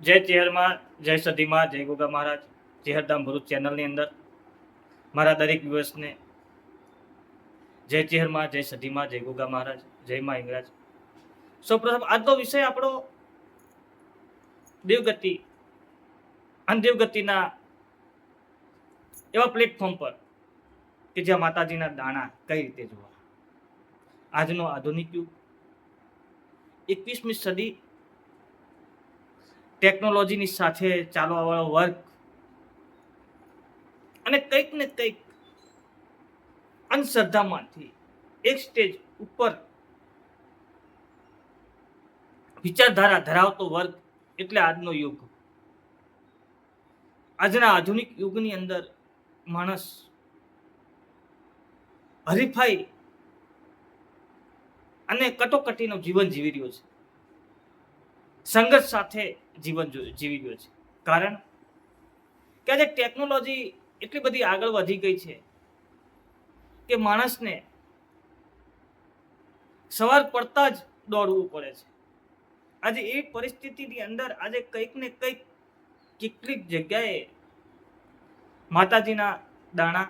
જય ચેહરમાં, જય સદીમાં, જય ગોગા મહારાજ, ચેહરધામ ભરૂચ ચેનલની અંદર મારા દરેક દિવસને જય ચેહરમાં, જય સદીમાં, જય ગોગા મહારાજ, જય માં હિંગરાજ. સૌપ્રથમ આજનો વિષય આપણો દેવગતિ અને દેવગતિના એવા પ્લેટફોર્મ પર કે જ્યાં માતાજીના દાણા કઈ રીતે જોવા. આજનો આધુનિક યુગ, 21મી સદી, ટેકનોલોજીની સાથે ચાલવાવાળો વર્ગ અને કંઈક ને કંઈક અંધશ્રદ્ધામાંથી એક સ્ટેજ ઉપર વિચારધારા ધરાવતો વર્ગ એટલે આજનો યુગ. આજના આધુનિક યુગની અંદર માણસ હરીફાઈ અને કટોકટીનું જીવન જીવી રહ્યો છે, સંઘર્ષ સાથે જીવન જીવી રહ્યો છે. કારણ કે આજે ટેકનોલોજી એટલી બધી આગળ વધી ગઈ છે કે માણસને સવાર પડતા જ દોડવું પડે છે. આજે એવી પરિસ્થિતિની અંદર આજે કંઈક ને કંઈક કેટલીક જગ્યાએ માતાજીના દાણા,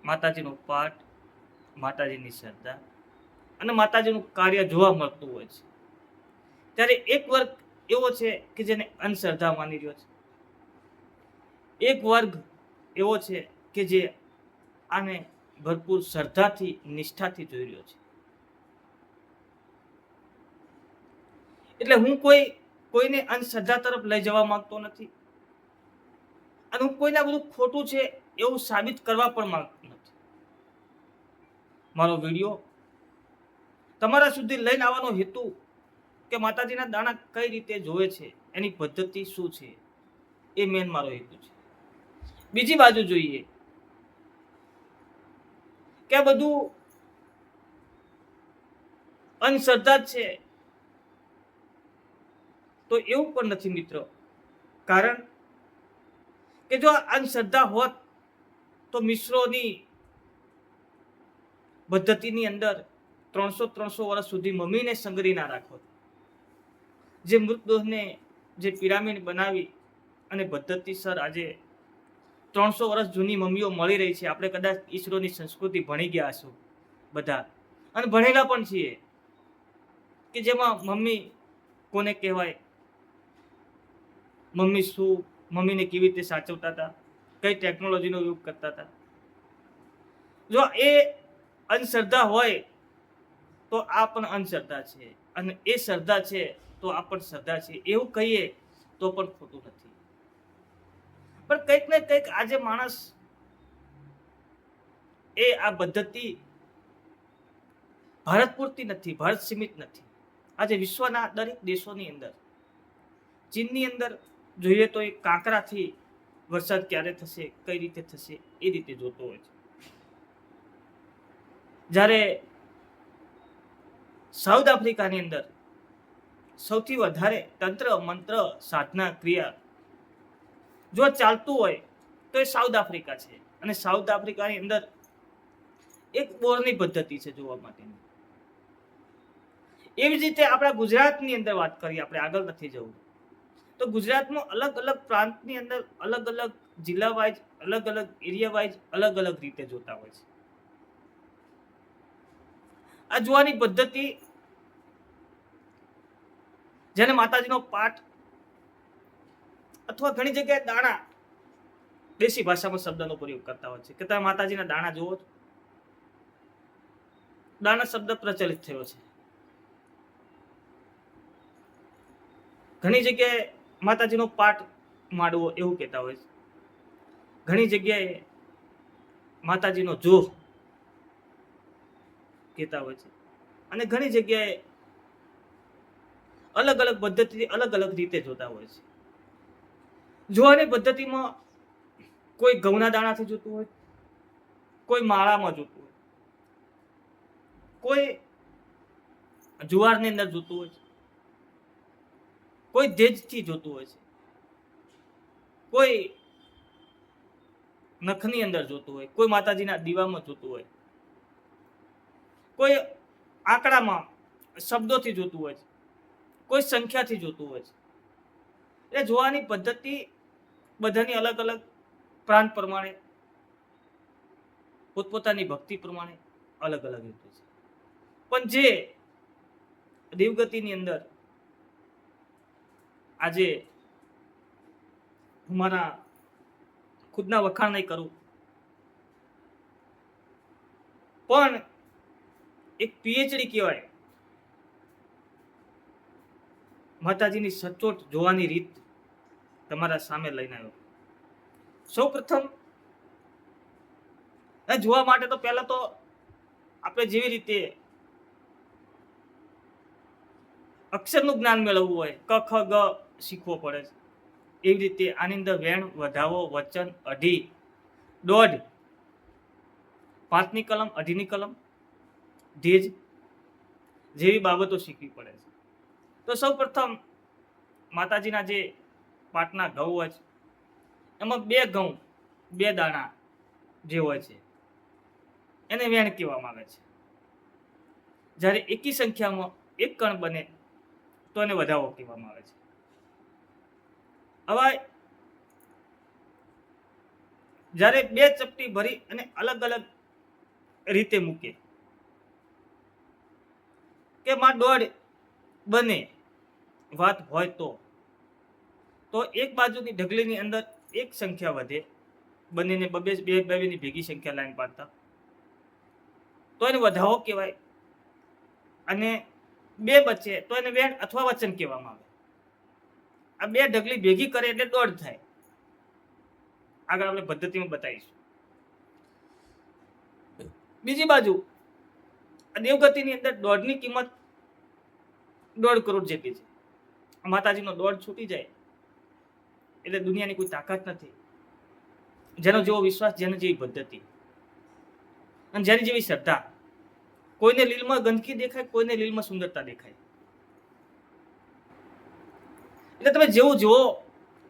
માતાજીનો પાઠ, માતાજીની શ્રદ્ધા અને માતાજીનું કાર્ય જોવા મળતું હોય છે. ત્યારે એક વર્ગ એવો છે કે જેને અંધશ્રદ્ધા માની રહ્યો છે, એક વર્ગ એવો છે કે જે આને ભરપૂર શ્રદ્ધાથી, નિષ્ઠાથી જોઈ રહ્યો છે. એટલે હું કોઈને અંધશ્રદ્ધા તરફ લઈ જવા માંગતો નથી અને હું કોઈને બધું ખોટું છે એવું સાબિત કરવા પણ માંગતો નથી. મારો વિડીયો તમારા સુધી લઈને આવવાનો હેતુ કે માતાજીના દાણા કઈ રીતે જોવે છે, એની પદ્ધતિ શું છે, એ મેન મારો હેતુ છે. બીજી બાજુ જોઈએ કે આ બધું અંધશ્રદ્ધા છે તો એવું પણ નથી મિત્રો. કારણ કે જો અંધશ્રદ્ધા હોત તો મિશ્રોની પદ્ધતિની અંદર 300 વર્ષ સુધી મમ્મીને સંગરી ના રાખો. જે મૃતદેહને જે પિરામિડ બનાવી અને પદ્ધતિસર આજે 300 વર્ષ જૂની મમ્મીઓ મળી રહી છે. આપણે કદાચ ઈસરોની સંસ્કૃતિ ભણી ગયા હશું બધા અને ભણેલા પણ છીએ કે જેમાં મમ્મી કોને કહેવાય, મમ્મી શું, મમ્મીને કેવી રીતે સાચવતા હતા, કઈ ટેકનોલોજીનો ઉપયોગ કરતા હતા. જો એ અંધશ્રદ્ધા હોય તો આ પણ અંધશ્રદ્ધા છે અને એ શ્રદ્ધા છે તો આ પણ શ્રદ્ધા છે એવું કહીએ તો પણ ખોટું નથી. પણ કંઈક ને કંઈક આજે માણસ એ આ પદ્ધતિ ભારત પૂરતી નથી, ભારત સીમિત નથી. આજે વિશ્વના દરેક દેશોની અંદર, ચીનની અંદર જોઈએ તો એ કાંકરાથી વરસાદ ક્યારે થશે, કઈ રીતે થશે એ રીતે જોતો હોય છે. જ્યારે સાઉથ આફ્રિકાની અંદર સૌથી વધારે તંત્ર મંત્ર સાધના ક્રિયા જો ચાલતું હોય તો એ સાઉથ આફ્રિકા છે. અને સાઉથ આફ્રિકાની અંદર એક બોરની પદ્ધતિ છે જોવા માટેની. એવી જ રીતે આપણા ગુજરાતની અંદર વાત કરીએ, આપણે આગળ નથી જવું તો ગુજરાતમાં અલગ અલગ પ્રાંતની અંદર અલગ અલગ જિલ્લા વાઇઝ, અલગ અલગ એરિયા વાઇઝ અલગ અલગ રીતે જોતા હોય છે. આ જોવાની પદ્ધતિ જેને માતાજીનો પાઠ અથવા ઘણી જગ્યાએ દાણા, દેશી ભાષામાં શબ્દનો પ્રયોગ કરતા હોય છે કે તમે માતાજીના દાણા જુઓ છો. દાણા શબ્દ પ્રચલિત થયો છે. ઘણી જગ્યાએ માતાજીનો પાઠ માંડવો એવું કહેતા હોય છે, ઘણી જગ્યાએ માતાજીનો જોહ કહેતા હોય છે અને ઘણી જગ્યાએ અલગ અલગ પદ્ધતિથી અલગ અલગ રીતે જોતા હોય છે. જોવાની પદ્ધતિમાં કોઈ ઘઉંના દાણાથી જોતું હોય, કોઈ માળામાં જોતું હોય, કોઈ જુવારની અંદર જોતું હોય છે, કોઈ દેજથી જોતું હોય છે, કોઈ નખની અંદર જોતું હોય, કોઈ માતાજીના દીવામાં જોતું હોય, કોઈ આંકડામાં શબ્દોથી જોતું હોય છે, કોઈ સંખ્યાથી જોતું હોય છે. એ જોવાની પદ્ધતિ બધાની અલગ અલગ પ્રાંત પ્રમાણે પોતપોતાની ભક્તિ પ્રમાણે અલગ અલગ રીતે છે. પણ જે દેવગતિની અંદર આજે હું મારા ખુદના વખાણ નહીં કરું, પણ એક પીએચડી કહેવાય માતાજીની સચોટ જોવાની રીત તમારા સામે લઈને આવ્યો. સૌ પ્રથમ જોવા માટે તો પહેલા તો આપણે જેવી રીતે અક્ષરનું જ્ઞાન મેળવવું હોય, ક ખ ગ શીખવો પડે છે, એવી રીતે આની અંદર વેણ, વધાવો, વચન, અઢી, દોઢ, 5ની કલમ, 2.5ની કલમ, ધીજ જેવી બાબતો શીખવી પડે છે. તો સૌ પ્રથમ માતાજીના જે પાટના ઘઉં હોય છે એમાં 2 ઘઉં 2 દાણા જે હોય છે એને વેણ કહેવામાં આવે છે. જ્યારે એકી સંખ્યામાં 1 કણ બને તો એને વધાવો કહેવામાં આવે છે. હવે જ્યારે 2 ચપટી ભરી અને અલગ અલગ રીતે મૂકે કે માં દોઢ બને વાત હોય તો એક બાજુની ઢગલીની અંદર 1 સંખ્યા વધે, બંનેને બેની ભેગી સંખ્યા લાઈન પાડતા તો એને વધાવો કહેવાય. અને 2 બચે તો એને વેણ અથવા વચન કહેવામાં આવે. આ 2 ઢગલી ભેગી કરે એટલે દોઢ થાય. આગળ આપણે પદ્ધતિમાં બતાવીશું. બીજી બાજુ દેવગતિની અંદર દોઢની કિંમત 1.5 કરોડ જેટલી છે. માતાજીનો દોઢ છૂટી જાય એટલે દુનિયાની કોઈ તાકાત નથી. જેનો જેવો વિશ્વાસ, જેની જેવી પદ્ધતિ અને જેની જેવી શ્રદ્ધા. કોઈને લીલમાં ગંદકી દેખાય, કોઈને લીલમાં સુંદરતા દેખાય. એટલે તમે જેવું જુઓ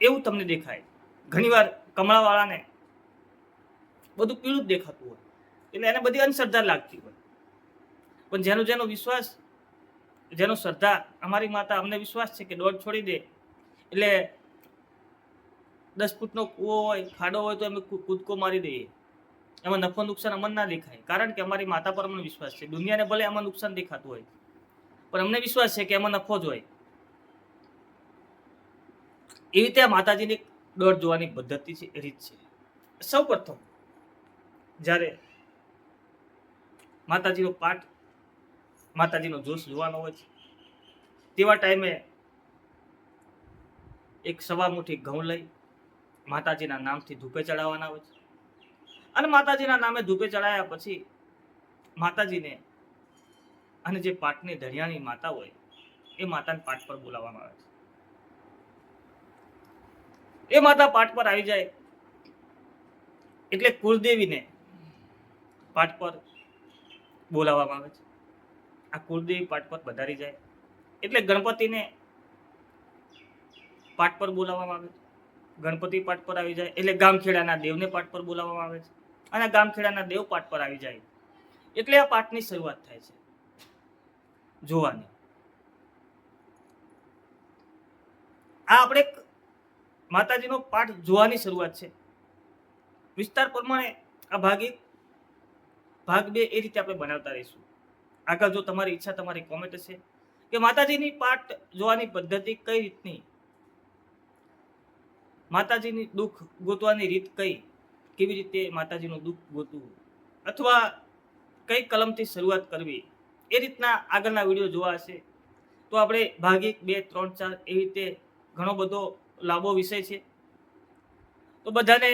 એવું તમને દેખાય. ઘણીવાર કમળાવાળાને બધું પીળું જ દેખાતું હોય એટલે એને બધી અંધશ્રદ્ધા લાગતી હોય. પણ જેનો જેનો વિશ્વાસ, જેનો શ્રદ્ધા, અમારી માતા અમને વિશ્વાસ છે કે દોઢ છોડી દે એટલે 10 ફૂટનો કૂવો હોય, ખાડો હોય તો અમે કૂદકો મારી દઈએ. એમાં નફો નુકસાન અમને ના દેખાય, કારણ કે અમારી માતા પર અમને વિશ્વાસ છે. દુનિયાને ભલે આમાં નુકસાન દેખાતું હોય પણ અમને વિશ્વાસ છે કે એમાં નફો જ હોય. એવી રીતે આ માતાજીની દોઢ જોવાની પદ્ધતિ છે, રીત છે. સૌ પ્રથમ જ્યારે માતાજીનો પાઠ, માતાજીનો જોશ જોવાનો હોય છે તેવા ટાઈમે 1 સવા મુઠ્ઠી ઘઉં લઈ માતાજીના નામથી ધૂપે ચડાવવાના હોય છે. અને માતાજીના નામે ધૂપે ચડાયા પછી માતાજીને અને જે પાટની ધડિયાની માતા હોય એ માતાને પાટ પર બોલાવવામાં આવે છે. એ માતા પાટ પર આવી જાય એટલે કુળદેવીને પાટ પર બોલાવવામાં આવે છે. આ કુળદેવી પાટ પર પધારી જાય એટલે ગણપતિને પાટ પર બોલાવવામાં આવે છે. ગણપતિ પાટ પર આવી જાય એટલે ગામખેડાના દેવને પાટ પર બોલાવવામાં આવે છે. અને ગામખેડાના દેવ પાટ પર આવી જાય એટલે આ પાઠની શરૂઆત થાય છે જોવાની. આ આપણે માતાજીનો પાઠ જોવાની શરૂઆત છે. વિસ્તાર પ્રમાણે આ ભાગ 1, ભાગ 2 એ રીતે આપણે બનાવતા રહીશું. આગળ જો તમારી ઈચ્છા, તમારી કોમેન્ટ છે કે માતાજીની પાઠ જોવાની પદ્ધતિ કઈ રીતની, માતાજીની દુઃખ ગોતવાની રીત કઈ, કેવી રીતે માતાજીનું દુઃખ ગોતવું, અથવા કઈ કલમથી શરૂઆત કરવી, એ રીતના આગળના વિડીયો જોવા હશે તો આપણે ભાગ 1, 2, 3, 4 એવી રીતે ઘણો બધો લાંબો વિષય છે. તો બધાને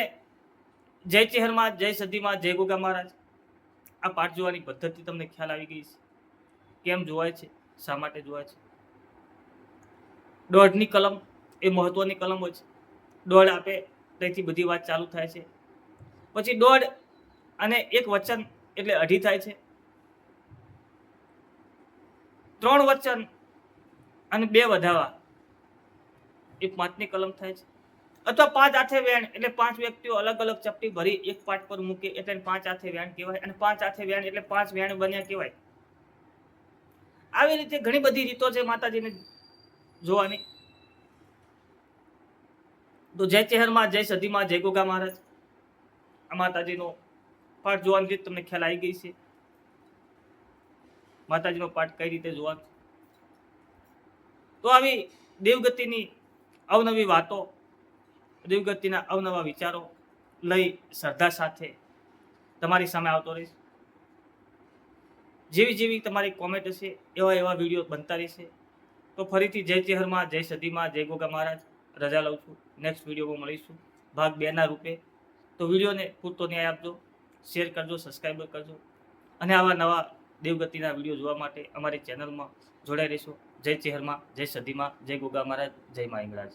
જય ચેહરમાં, જય સદીમાં, જય ગોગા મહારાજ. આ પાઠ જોવાની પદ્ધતિ તમને ખ્યાલ આવી ગઈ છે, કેમ જોવાય છે, શા માટે જોવાય છે. દોઢની કલમ એ મહત્વની કલમ હોય છે. દોઢ આપે ત્યાંથી બધી વાત ચાલુ થાય છે. પછી દોઢ અને 1 વચન એટલે અઢી થાય છે. 3 વચન અને 2 વધાવા એ 5ની કલમ થાય છે. અથવા 5 હાથે વેણ એટલે 5 વ્યક્તિઓ અલગ અલગ ચપટી ભરી એક પાટ પર મૂકે એટલે 5 હાથે વેણ કહેવાય. અને 5 હાથે વેણ એટલે 5 વેણ બન્યા કહેવાય. આવી રીતે ઘણી બધી રીતો છે માતાજીને જોવાની. તો જય ચેહરમાં, જય સદીમાં, જય ગોગા મહારાજ. આ માતાજીનો પાઠ જોવાની રીત તમને ખ્યાલ આવી ગઈ છે. માતાજીનો પાઠ કઈ રીતે જોવાનો. તો આવી દેવગતિની અવનવી વાતો, દેવગતિના અવનવા વિચારો લઈ શ્રદ્ધા સાથે તમારી સામે આવતો રહીશ. જેવી જેવી તમારી કોમેન્ટ હશે એવા એવા વિડીયો બનતા રહેશે. તો ફરીથી જય ચેહરમાં, જય સદીમાં, જય ગોગા મહારાજ. રજા લઉં છું. નેક્સ્ટ વિડીયોમાં મળીશું ભાગ 2 ના રૂપે. તો વિડીયોને પૂરતો ન્યાય આપજો, શેર કરજો, સબસ્ક્રાઈબ કરજો અને આવા નવા દેવગતિના વિડીયો જોવા માટે અમારી ચેનલમાં જોડાઈ રહેશો. જય ચેહરમાં, જય સદીમાં, જય ગોગા મહારાજ, જય મા હિંગળાજ.